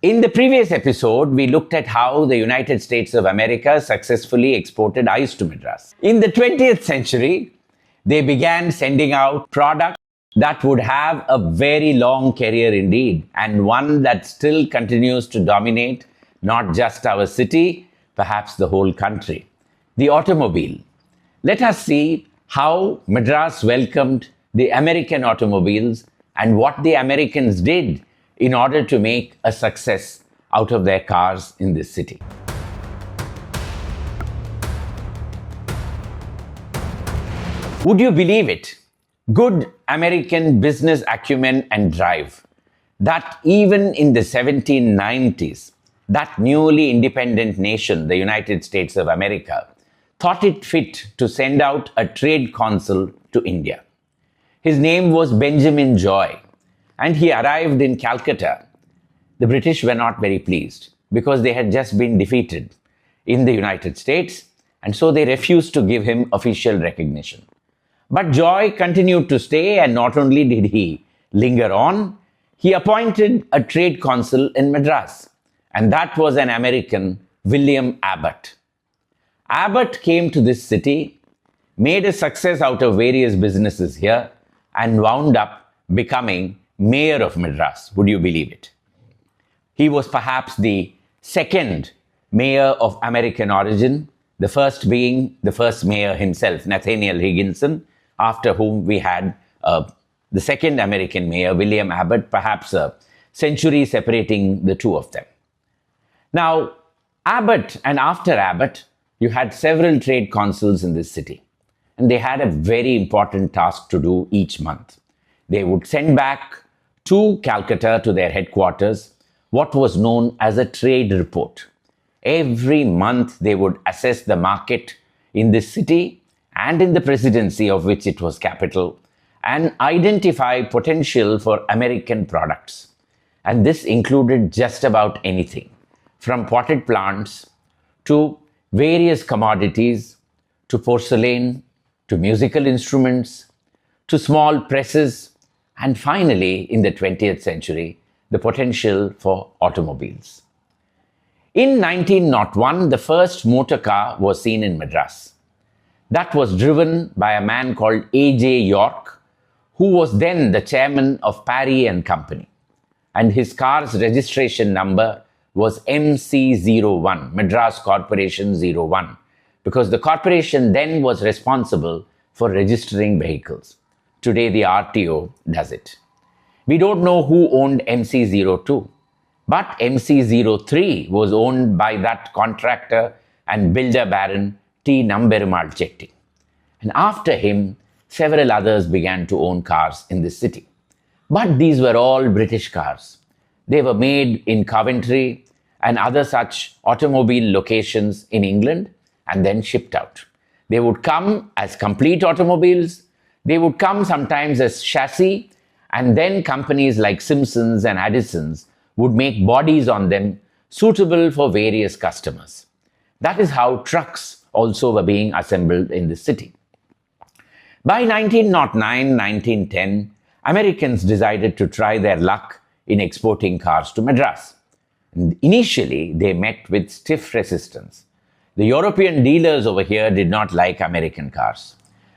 In the previous episode, we looked at how the United States of America successfully exported ice to Madras. In the 20th century, they began sending out products that would have a very long career indeed, and one that still continues to dominate not just our city, perhaps the whole country. The automobile. Let us see how Madras welcomed the American automobiles and what the Americans did in order to make a success out of their cars in this city. Would you believe it? Good American business acumen and drive. That even in the 1790s, that newly independent nation, the United States of America, thought it fit to send out a trade consul to India. His name was Benjamin Joy, and he arrived in Calcutta. The British were not very pleased because they had just been defeated in the United States, and so they refused to give him official recognition. But Joy continued to stay, and not only did he linger on, he appointed a trade consul in Madras, and that was an American, William Abbott. Abbott came to this city, made a success out of various businesses here, and wound up becoming mayor of Madras. Would you believe it? He was perhaps the second mayor of American origin, the first being the first mayor himself, Nathaniel Higginson, after whom we had the second American mayor, William Abbott, perhaps a century separating the two of them. Now, Abbott and after Abbott, you had several trade consuls in this city, and they had a very important task to do each month. They would send back to Calcutta, to their headquarters, what was known as a trade report. Every month they would assess the market in this city and in the presidency of which it was capital, and identify potential for American products. And this included just about anything, from potted plants to various commodities, to porcelain, to musical instruments, to small presses, and finally, in the 20th century, the potential for automobiles. In 1901, the first motor car was seen in Madras. That was driven by a man called A.J. York, who was then the chairman of Parry and Company. And his car's registration number was MC01, Madras Corporation 01, because the corporation then was responsible for registering vehicles. Today, the RTO does it. We don't know who owned MC02, but MC03 was owned by that contractor and builder baron T. Namberumal Chetty. And after him, several others began to own cars in this city. But these were all British cars. They were made in Coventry and other such automobile locations in England and then shipped out. They would come as complete automobiles. They would come sometimes as chassis, and then companies like Simpsons and Addison's would make bodies on them suitable for various customers. That is how trucks also were being assembled in the city. By 1909-1910, Americans decided to try their luck in exporting cars to Madras. And initially, they met with stiff resistance. The European dealers over here did not like American cars.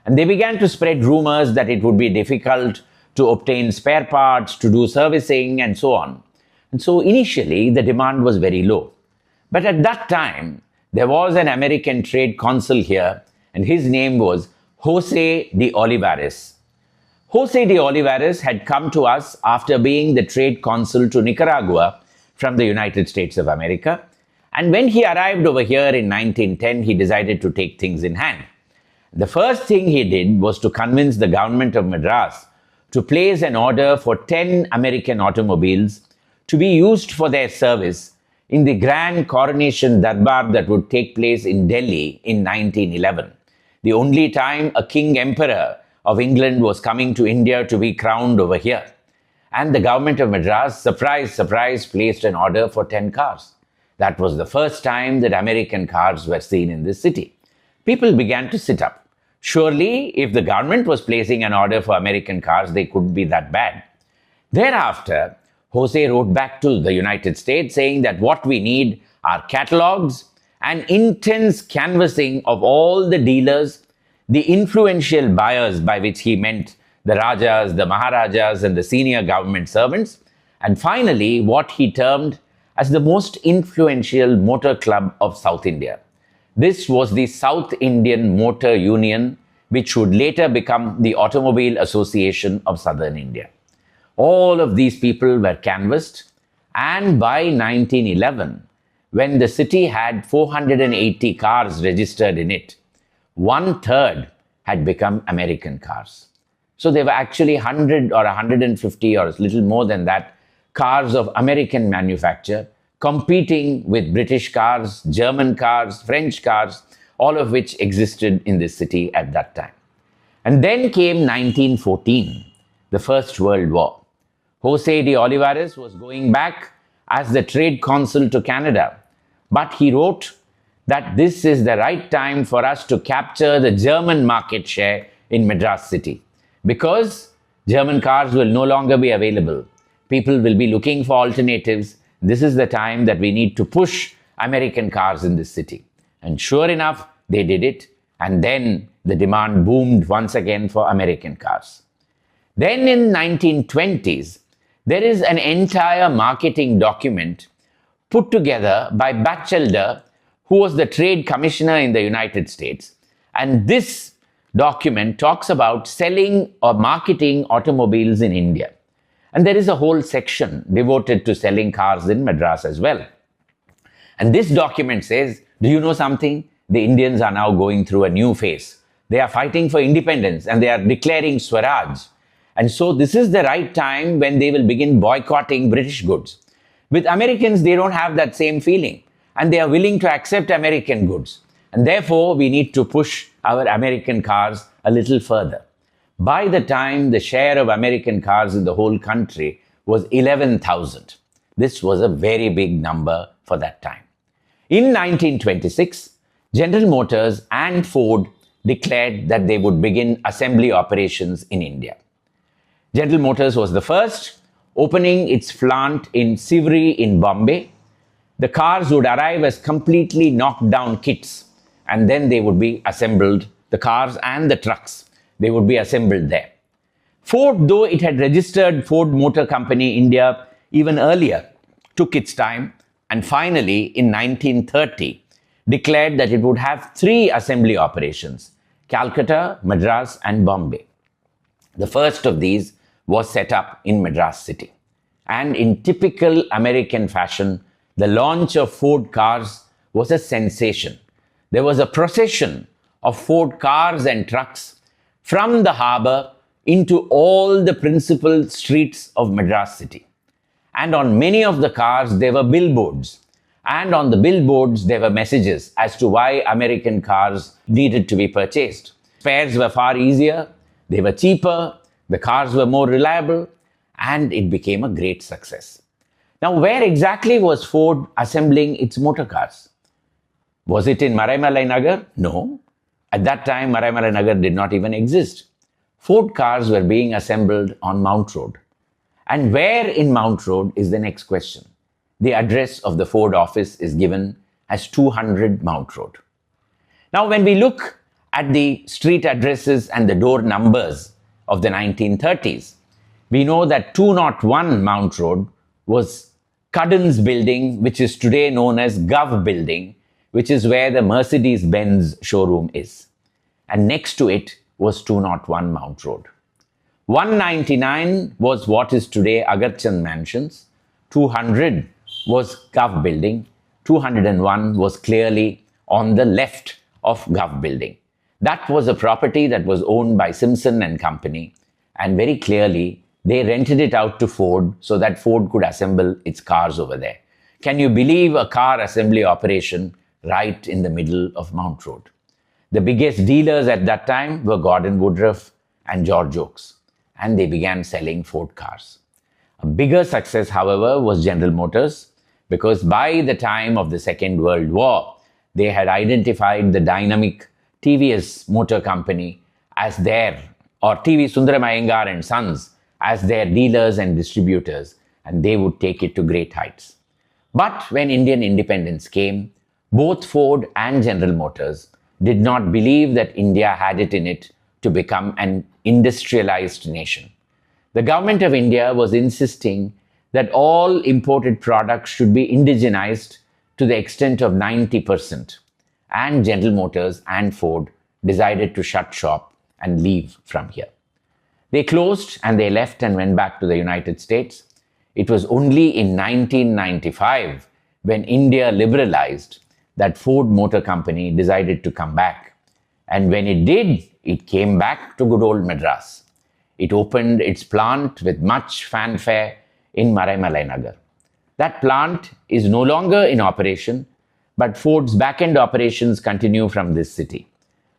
And they began to spread rumors that it would be difficult to obtain spare parts, to do servicing, and so on. And so initially, the demand was very low. But at that time, there was an American trade consul here, and his name was Jose de Olivares. Jose de Olivares had come to us after being the trade consul to Nicaragua from the United States of America. And when he arrived over here in 1910, he decided to take things in hand. The first thing he did was to convince the government of Madras to place an order for 10 American automobiles to be used for their service in the grand coronation darbar that would take place in Delhi in 1911, the only time a king emperor of England was coming to India to be crowned over here. And the government of Madras, surprise, surprise, placed an order for 10 cars. That was the first time that American cars were seen in this city. People began to sit up. Surely, if the government was placing an order for American cars, they couldn't be that bad. Thereafter, Jose wrote back to the United States saying that what we need are catalogs and intense canvassing of all the dealers, the influential buyers, by which he meant the Rajas, the Maharajas, and the senior government servants, and finally what he termed as the most influential motor club of South India. This was the South Indian Motor Union, which would later become the Automobile Association of Southern India. All of these people were canvassed, and by 1911, when the city had 480 cars registered in it, 1/3 had become American cars. So there were actually 100 or 150 or a little more than that cars of American manufacture competing with British cars, German cars, French cars, all of which existed in this city at that time. And then came 1914, the First World War. Jose de Olivares was going back as the trade consul to Canada, but he wrote that this is the right time for us to capture the German market share in Madras city, because German cars will no longer be available. People will be looking for alternatives. This is the time that we need to push American cars in this city. And sure enough, they did it. And then the demand boomed once again for American cars. Then in 1920s, there is an entire marketing document put together by Batchelder, who was the trade commissioner in the United States. And this document talks about selling or marketing automobiles in India. And there is a whole section devoted to selling cars in Madras as well. And this document says, do you know something? The Indians are now going through a new phase. They are fighting for independence and they are declaring Swaraj. And so this is the right time when they will begin boycotting British goods. With Americans, they don't have that same feeling and they are willing to accept American goods. And therefore, we need to push our American cars a little further. By the time the share of American cars in the whole country was 11,000. This was a very big number for that time. In 1926, General Motors and Ford declared that they would begin assembly operations in India. General Motors was the first, opening its plant in Sivri in Bombay. The cars would arrive as completely knocked down kits, and then they would be assembled, the cars and the trucks. They would be assembled there. Ford, though it had registered Ford Motor Company India even earlier, took its time and finally in 1930 declared that it would have 3 assembly operations: Calcutta, Madras and Bombay. The first of these was set up in Madras city. And in typical American fashion, the launch of Ford cars was a sensation. There was a procession of Ford cars and trucks from the harbour into all the principal streets of Madras city. And on many of the cars, there were billboards. And on the billboards, there were messages as to why American cars needed to be purchased. Spares were far easier, they were cheaper, the cars were more reliable, and it became a great success. Now, where exactly was Ford assembling its motor cars? Was it in Maraimalai Nagar? No. At that time, Maraimalai Nagar did not even exist. Ford cars were being assembled on Mount Road. And where in Mount Road is the next question. The address of the Ford office is given as 200 Mount Road. Now, when we look at the street addresses and the door numbers of the 1930s, we know that 201 Mount Road was Cudden's building, which is today known as Gov building, which is where the Mercedes-Benz showroom is. And next to it was 201 Mount Road. 199 was what is today Agarchand Mansions. 200 was Gov building. 201 was clearly on the left of Gov building. That was a property that was owned by Simpson and Company. And very clearly, they rented it out to Ford so that Ford could assemble its cars over there. Can you believe a car assembly operation right in the middle of Mount Road? The biggest dealers at that time were Gordon Woodruff and George Oakes, and they began selling Ford cars. A bigger success, however, was General Motors, because by the time of the Second World War, they had identified the dynamic TVS Motor Company as their, or TV Sundaram Iyengar and Sons, as their dealers and distributors. and they would take it to great heights. But when Indian independence came, both Ford and General Motors did not believe that India had it in it to become an industrialized nation. The government of India was insisting that all imported products should be indigenized to the extent of 90%, and General Motors and Ford decided to shut shop and leave from here. They closed and they left and went back to the United States. It was only in 1995, when India liberalized, that Ford Motor Company decided to come back. And when it did, it came back to good old Madras. It opened its plant with much fanfare in Maraimalai Nagar. That plant is no longer in operation, but Ford's back-end operations continue from this city.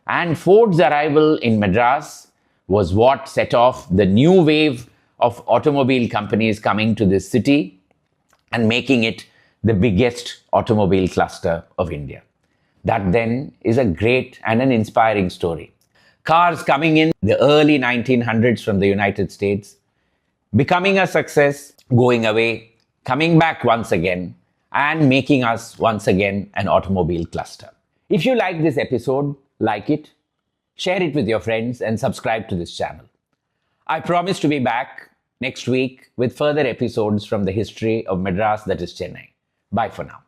And Ford's arrival in Madras was what set off the new wave of automobile companies coming to this city and making it the biggest automobile cluster of India. That then is a great and an inspiring story. Cars coming in the early 1900s from the United States, becoming a success, going away, coming back once again, and making us once again an automobile cluster. If you like this episode, like it, share it with your friends, and subscribe to this channel. I promise to be back next week with further episodes from the history of Madras, that is Chennai. Bye for now.